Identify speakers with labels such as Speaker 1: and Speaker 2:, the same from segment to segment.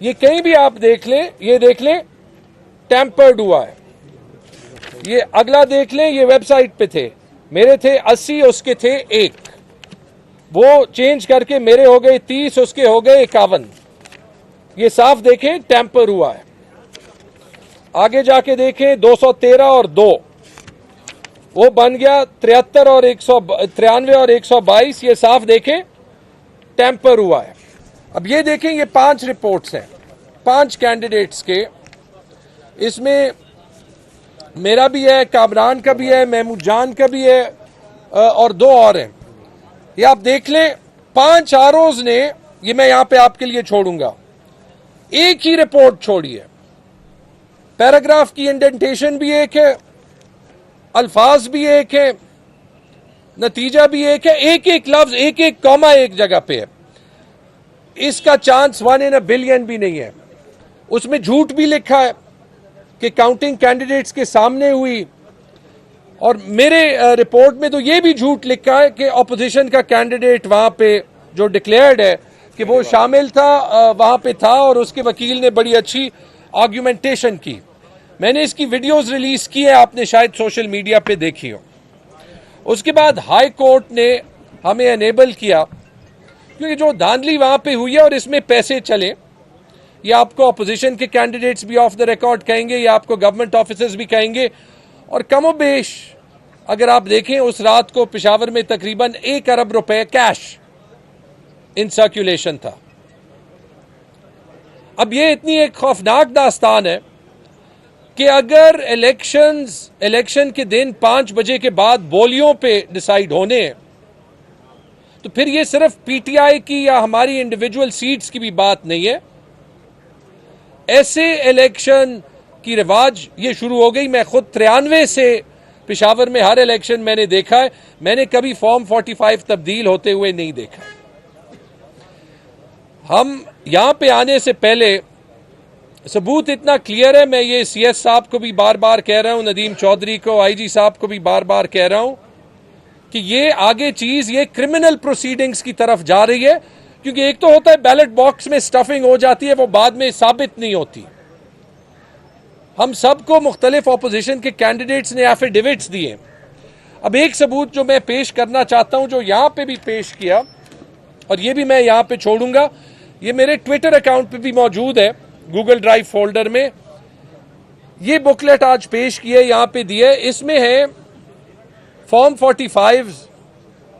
Speaker 1: ये कहीं भी आप देख लें, ये देख लें टैंपर्ड हुआ है। ये अगला देख लें, ये वेबसाइट पे थे, मेरे थे 80, उसके थे 1, वो चेंज करके मेरे हो गए 30, उसके हो गए 51। ये साफ देखें टैंपर हुआ है। आगे जाके देखें 213 और 2, वो बन गया 73 और 193 और 122। ये साफ देखें टैंपर हुआ है। अब ये देखें, ये 5 रिपोर्ट्स हैं 5 कैंडिडेट्स के, इसमें मेरा भी है, कामरान का भी है, महमूद जान का भी है और 2 और हैं। ये आप देख लें 5 आरओज ने, ये मैं यहां पे आपके लिए छोड़ूंगा, एक ही रिपोर्ट छोड़ी है। पैराग्राफ की इंडेंटेशन भी एक है, अल्फाज भी एक है, नतीजा भी एक है, एक एक लफ्ज, एक एक कॉमा एक जगह पे है। इसका चांस 1 in a billion भी नहीं है। उसमें झूठ भी लिखा है कि काउंटिंग कैंडिडेट्स के सामने हुई, और मेरे रिपोर्ट में तो ये भी झूठ लिखा है कि ऑपोजिशन का कैंडिडेट वहां पे जो डिक्लेयर्ड है कि वो शामिल था, वहां पे था, और उसके वकील ने बड़ी अच्छी आर्ग्यूमेंटेशन की। मैंने इसकी वीडियोस रिलीज की है, आपने शायद सोशल मीडिया पे देखी हो। उसके बाद हाई कोर्ट ने हमें एनेबल किया, क्योंकि जो धांधली वहां पे हुई है और इसमें पैसे चले, ये आपको अपोजिशन के कैंडिडेट्स भी ऑफ द रिकॉर्ड कहेंगे, या आपको गवर्नमेंट ऑफिसर्स भी कहेंगे, और कमोबेश अगर आप देखें उस रात को पेशावर में तकरीबन 1 अरब रुपए कैश इन सर्कुलेशन था। अब ये इतनी एक खौफनाक दास्तान है कि अगर इलेक्शन के दिन 5 बजे के बाद बोलियों पे डिसाइड होने हैं, तो फिर ये सिर्फ पीटीआई की या हमारी इंडिविजुअल सीट्स की भी बात नहीं है। ऐसे इलेक्शन की रिवाज ये शुरू हो गई। मैं खुद 93 से पेशावर में हर इलेक्शन मैंने देखा है, मैंने कभी फॉर्म 45 तब्दील होते हुए नहीं देखा। हम यहां पे आने से पहले सबूत इतना क्लियर है, मैं ये सीएस साहब को भी बार बार कह रहा हूं, नदीम चौधरी को, आईजी साहब को भी बार बार कह रहा हूं कि ये आगे चीज ये क्रिमिनल प्रोसीडिंग्स की तरफ जा रही है। क्योंकि एक तो होता है बैलेट बॉक्स में स्टफिंग हो जाती है, वो बाद में साबित नहीं होती। हम सबको मुख्तलिफ ऑपोजिशन के कैंडिडेट्स ने एफिडेविट्स दिए। अब एक सबूत जो मैं पेश करना चाहता हूं, जो यहां पे भी पेश किया, और ये भी मैं यहां पे छोड़ूंगा, ये मेरे ट्विटर अकाउंट पे भी मौजूद है, गूगल ड्राइव फोल्डर में। ये बुकलेट आज पेश किए, यहां पे दिए, इसमें है फॉर्म 45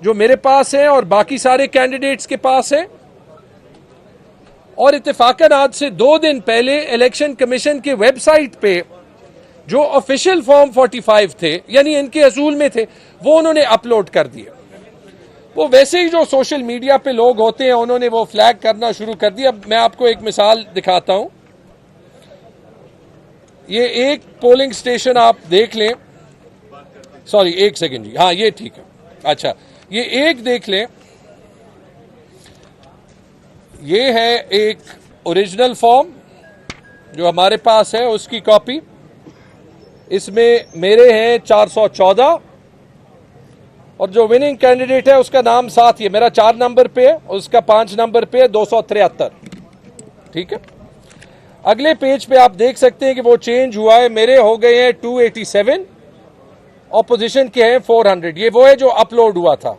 Speaker 1: जो मेरे पास है और बाकी सारे कैंडिडेट्स के पास है। और इत्तेफाकन आज से 2 दिन पहले इलेक्शन कमीशन के वेबसाइट पे जो ऑफिशियल फॉर्म 45 थे, यानी इनके असूल में थे, वो उन्होंने अपलोड कर दिए। वो वैसे ही जो सोशल मीडिया पे लोग होते हैं, उन्होंने वो फ्लैग करना शुरू कर दिया। मैं आपको एक मिसाल दिखाता हूं। ये एक पोलिंग स्टेशन आप देख लें, सॉरी 1 सेकेंड जी, हाँ ये ठीक है, अच्छा ये एक देख लें, ये है एक ओरिजिनल फॉर्म जो हमारे पास है, उसकी कॉपी। इसमें मेरे हैं 414, और जो विनिंग कैंडिडेट है उसका नाम साथ ही, मेरा 4 नंबर पे है, उसका 5 नंबर पे है 273। ठीक है, अगले पेज पे आप देख सकते हैं कि वो चेंज हुआ है, मेरे हो गए हैं 287, ऑपोजिशन के हैं 400। ये वो है जो अपलोड हुआ था।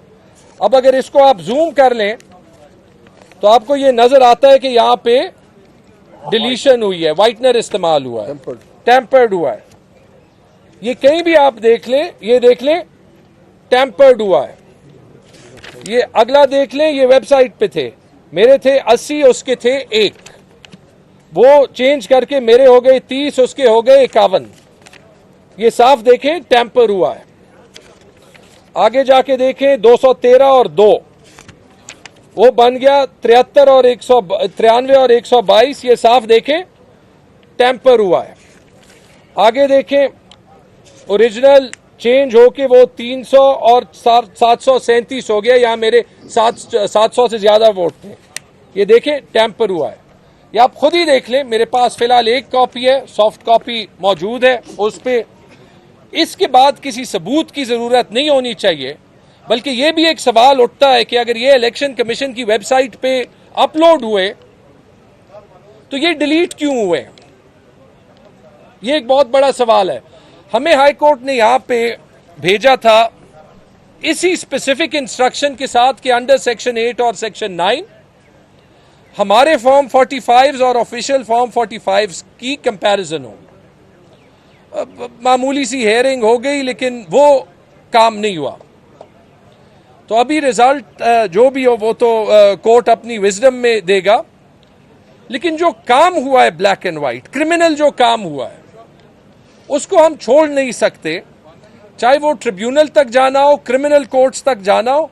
Speaker 1: अब अगर इसको आप जूम कर लें तो आपको ये नजर आता है कि यहां पे डिलीशन हुई है, व्हाइटनर इस्तेमाल हुआ है, टैंपर्ड हुआ है। ये कहीं भी आप देख लें, ये देख लें टैंपर्ड हुआ है। ये अगला देख लें, ये वेबसाइट पे थे, मेरे थे 80, उसके थे 1, वो चेंज करके मेरे हो गए 30, उसके हो गए 51। ये साफ देखें टैंपर हुआ है। आगे जाके देखें 213 और 2, वो बन गया 73 और 193 और 122। ये साफ देखें टैंपर हुआ है। आगे देखें ओरिजिनल चेंज होके वो 300 और 737 हो गया, यहां मेरे 700 से ज्यादा वोट थे। ये देखें टैंपर हुआ है। ये आप खुद ही देख लें, मेरे पास फिलहाल एक कॉपी है, सॉफ्ट कॉपी मौजूद है उस पे। इसके बाद किसी सबूत की जरूरत नहीं होनी चाहिए, बल्कि यह भी एक सवाल उठता है कि अगर ये इलेक्शन कमीशन की वेबसाइट पे अपलोड हुए तो ये डिलीट क्यों हुए, ये एक बहुत बड़ा सवाल है। हमें हाई कोर्ट ने यहां पे भेजा था इसी स्पेसिफिक इंस्ट्रक्शन के साथ कि अंडर सेक्शन 8 और सेक्शन 9 हमारे फॉर्म 45 और ऑफिशियल फॉर्म 45 की कंपैरिजन हो। मामूली सी हेयरिंग हो गई लेकिन वो काम नहीं हुआ। तो अभी रिजल्ट जो भी हो वो तो कोर्ट अपनी विजडम में देगा, लेकिन जो काम हुआ है ब्लैक एंड व्हाइट, क्रिमिनल जो काम हुआ है उसको हम छोड़ नहीं सकते, चाहे वो ट्रिब्यूनल तक जाना हो, क्रिमिनल कोर्ट्स तक जाना हो,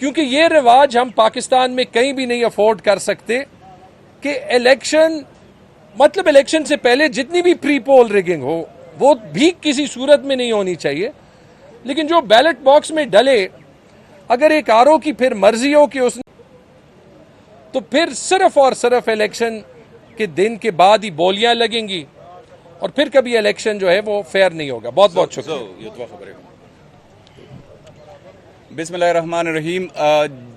Speaker 1: क्योंकि ये रिवाज हम पाकिस्तान में कहीं भी नहीं अफोर्ड कर सकते कि इलेक्शन मतलब इलेक्शन से पहले जितनी भी प्री पोल रिगिंग हो वो भी किसी सूरत में नहीं होनी चाहिए। लेकिन जो बैलेट बॉक्स में डले, अगर एक आरओ की फिर मर्जी हो कि उसने, तो फिर सिर्फ और सिर्फ इलेक्शन के दिन के बाद ही बोलियां लगेंगी और फिर कभी इलेक्शन जो है वो फेयर नहीं होगा। बहुत बहुत शुक्रिया।
Speaker 2: बिस्मिल्लाहिर्रहमानिर्रहीम।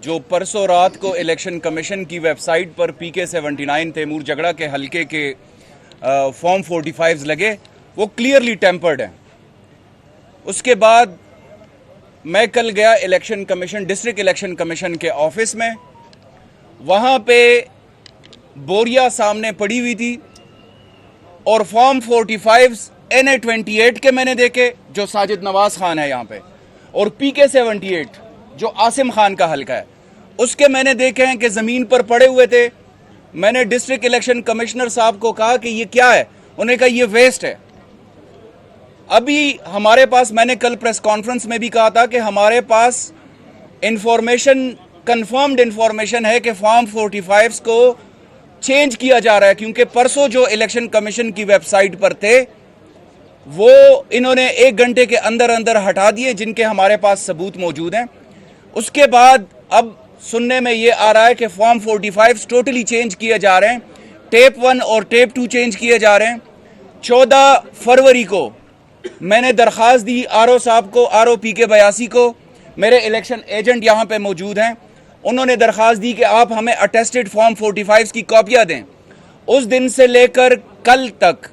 Speaker 2: जो परसों रात को इलेक्शन कमीशन की वेबसाइट पर PK-79 तैमूर जगड़ा के हलके के फॉर्म 45 लगे, वो क्लियरली टेम्पर्ड हैं। उसके बाद मैं कल गया election commission, district election commission के ऑफिस में, वहाँ पे बोरिया सामने पड़ी हुई थी और फॉर्म 45 NA-28 के मैंने देखे जो साजिद नवाज खान है यहाँ पे, और PK-78 जो आसिम खान का हलका है उसके मैंने देखे हैं कि ज़मीन पर पड़े हुए थे। मैंने डिस्ट्रिक्ट इलेक्शन कमिश्नर साहब को कहा कि ये क्या है, उन्होंने कहा ये वेस्ट है। अभी हमारे पास, मैंने कल प्रेस कॉन्फ्रेंस में भी कहा था कि हमारे पास इंफॉर्मेशन, कंफर्म्ड इंफॉर्मेशन है कि फॉर्म 45 को चेंज किया जा रहा है, क्योंकि परसों जो इलेक्शन कमीशन की वेबसाइट पर थे वो इन्होंने 1 घंटे के अंदर अंदर हटा दिए, जिनके हमारे पास सबूत मौजूद हैं। उसके बाद अब सुनने में ये आ रहा है कि फॉर्म 45 टोटली चेंज किए जा रहे हैं, टेप 1 और टेप 2 चेंज किए जा रहे हैं। 14 फरवरी को मैंने दरख्वास्त दी आरओ साहब को, आरओ PK-82 को, मेरे इलेक्शन एजेंट यहाँ पे मौजूद हैं, उन्होंने दरख्वास्त दी कि आप हमें अटेस्टेड फॉर्म 45 की कॉपियाँ दें। उस दिन से लेकर कल तक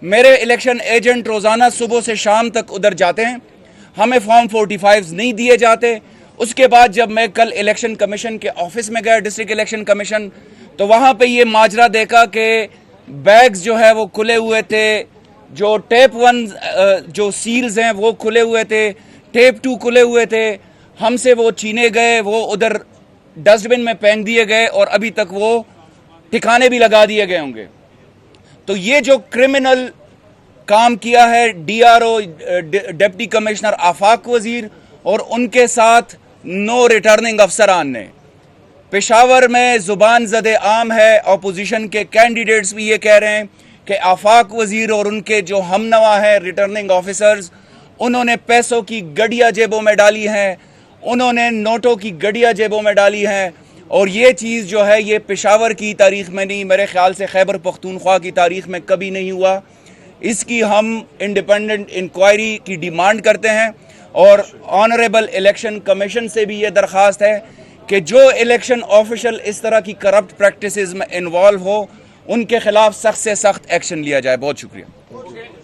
Speaker 2: मेरे इलेक्शन एजेंट रोज़ाना सुबह से शाम तक उधर जाते हैं, हमें फॉर्म 45 नहीं दिए जाते। उसके बाद जब मैं कल इलेक्शन कमीशन के ऑफिस में गया, डिस्ट्रिक्ट इलेक्शन कमीशन, तो वहाँ पे ये माजरा देखा कि बैग्स जो है वो खुले हुए थे, जो टेप 1 जो सील्स हैं वो खुले हुए थे, टेप 2 खुले हुए थे, हमसे वो छीने गए, वो उधर डस्टबिन में फेंक दिए गए और अभी तक वो ठिकाने भी लगा दिए गए होंगे। तो ये जो क्रिमिनल काम किया है DRO डिप्टी कमिश्नर आफाक वजीर और उनके साथ 9 रिटर्निंग अफसरान ने, पेशावर में जुबान ज़दे आम है, अपोजिशन के कैंडिडेट्स भी ये कह रहे हैं कि आफाक वजीर और उनके जो हमनवा हैं रिटर्निंग ऑफिसर्स, उन्होंने पैसों की गड्डियाँ जेबों में डाली हैं, उन्होंने नोटों की गड्डियाँ जेबों में डाली हैं। और ये चीज़ जो है ये पेशावर की तारीख़ में नहीं, मेरे ख्याल से खैबर पख्तूनख्वा की तारीख़ में कभी नहीं हुआ। इसकी हम इंडिपेंडेंट इंक्वायरी की डिमांड करते हैं और ऑनरेबल इलेक्शन कमीशन से भी ये दरख्वास्त है कि जो इलेक्शन ऑफिशियल इस तरह की करप्ट प्रैक्टिसेस में इन्वॉल्व हो उनके खिलाफ सख्त से सख्त एक्शन लिया जाए। बहुत शुक्रिया।